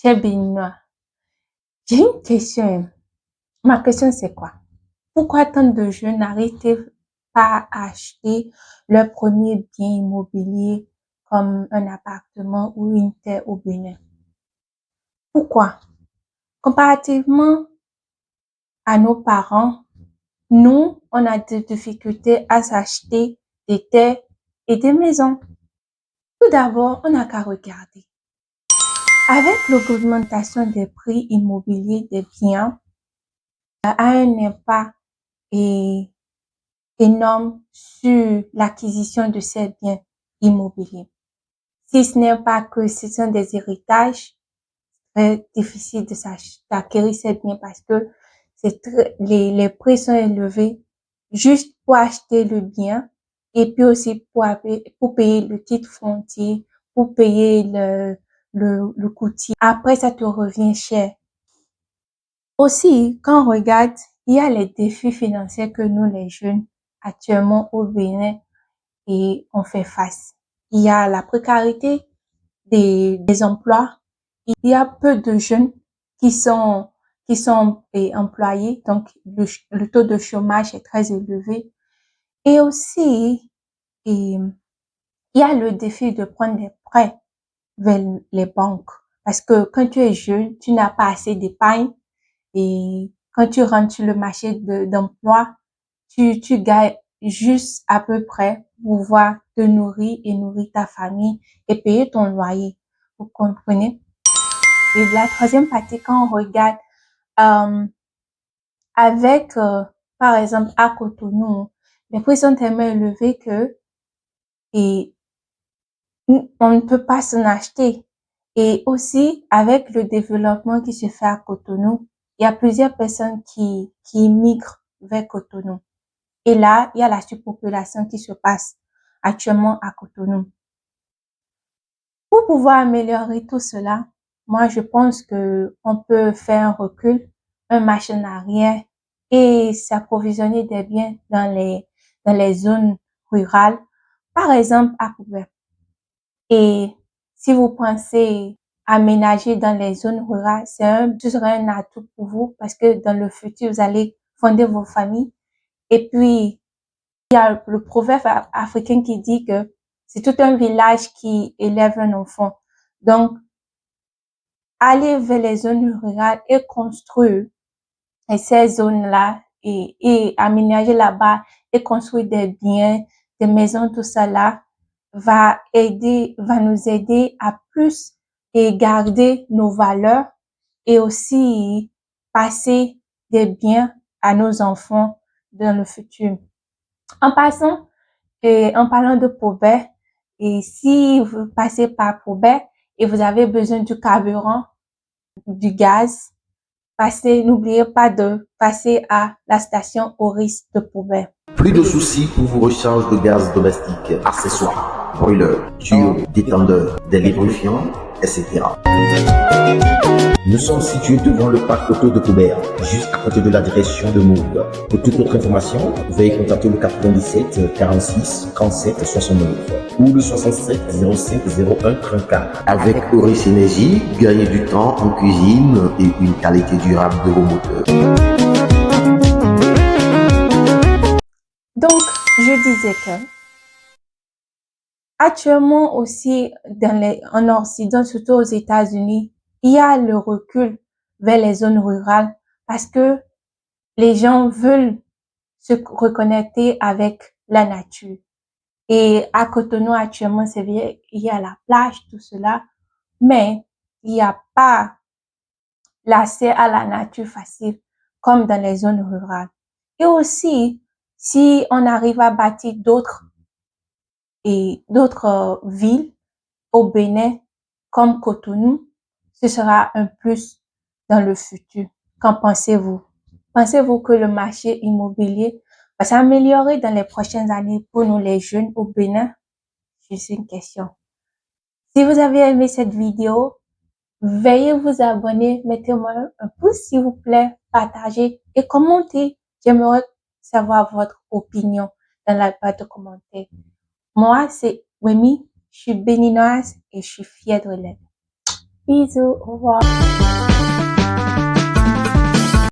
Cher Béninois, j'ai une question. Ma question, c'est quoi? Pourquoi tant de jeunes n'arrivent pas à acheter leur premier bien immobilier comme un appartement ou une terre au Bénin? Pourquoi? Comparativement à nos parents, nous, on a des difficultés à s'acheter des terres et des maisons. Tout d'abord, on n'a qu'à regarder. Avec l'augmentation des prix immobiliers des biens, a un impact énorme sur l'acquisition de ces biens immobiliers. Si ce n'est pas que ce sont des héritages, très difficile d'acquérir ces biens parce que les prix sont élevés juste pour acheter le bien et puis aussi pour payer le titre foncier, pour payer le courtier. Après, ça te revient cher. Aussi, quand on regarde, il y a les défis financiers que nous, les jeunes, actuellement au Bénin, et on fait face. Il y a la précarité des emplois. Il y a peu de jeunes qui sont employés, donc le taux de chômage est très élevé. Et aussi, et, il y a le défi de prendre des prêts vers les banques. Parce que quand tu es jeune, tu n'as pas assez d'épargne. Et quand tu rentres sur le marché d'emploi, tu gagnes juste à peu près pour pouvoir te nourrir et nourrir ta famille et payer ton loyer. Vous comprenez? Et la troisième partie, quand on regarde euh, avec, par exemple, à Cotonou, les prix sont tellement élevés que et on ne peut pas s'en acheter. Et aussi, avec le développement qui se fait à Cotonou, il y a plusieurs personnes qui migrent vers Cotonou. Et là, il y a la surpopulation qui se passe actuellement à Cotonou. Pour pouvoir améliorer tout cela, moi, je pense que on peut faire un recul, un marche en arrière et s'approvisionner des biens dans les zones rurales, par exemple à Koubert. Et si vous pensez aménager dans les zones rurales, ce serait un atout pour vous parce que dans le futur, vous allez fonder vos familles. Et puis, il y a le proverbe africain qui dit que c'est tout un village qui élève un enfant. Donc, aller vers les zones rurales et construire ces zones-là et aménager là-bas et construire des biens, des maisons, tout ça là, va nous aider à plus et garder nos valeurs et aussi passer des biens à nos enfants dans le futur. En passant, et en parlant de Paubert, et si vous passez par Paubert et vous avez besoin du carburant, du gaz, n'oubliez pas de passer à la station Oris de Paubert. Plus de soucis pour vos recharges de gaz domestique, accessoires, boiler, tuyaux, détendeurs, des lubrifiants, etc. Nous sommes situés devant le parc auto de Coubert, juste à côté de la direction de Mourgue. Pour toute autre information, veuillez contacter le 97 46 37 69 ou le 67 05 01 34. Avec Oris Énergie, gagnez du temps en cuisine et une qualité durable de vos moteurs. Donc, je disais que actuellement aussi en Occident, surtout aux États-Unis, il y a le recul vers les zones rurales parce que les gens veulent se reconnecter avec la nature. Et à Cotonou, actuellement, c'est vrai, il y a la plage, tout cela, mais il n'y a pas l'accès à la nature facile comme dans les zones rurales. Et aussi, si on arrive à bâtir d'autres villes au Bénin comme Cotonou, ce sera un plus dans le futur. Qu'en pensez-vous? Pensez-vous que le marché immobilier va s'améliorer dans les prochaines années pour nous les jeunes au Bénin? Juste une question. Si vous avez aimé cette vidéo, veuillez vous abonner, mettez-moi un pouce s'il vous plaît, partagez et commentez. J'aimerais savoir votre opinion dans la barre de commentaires. Moi, c'est Wemi, je suis béninoise et je suis fière de l'être. Bisous, au revoir.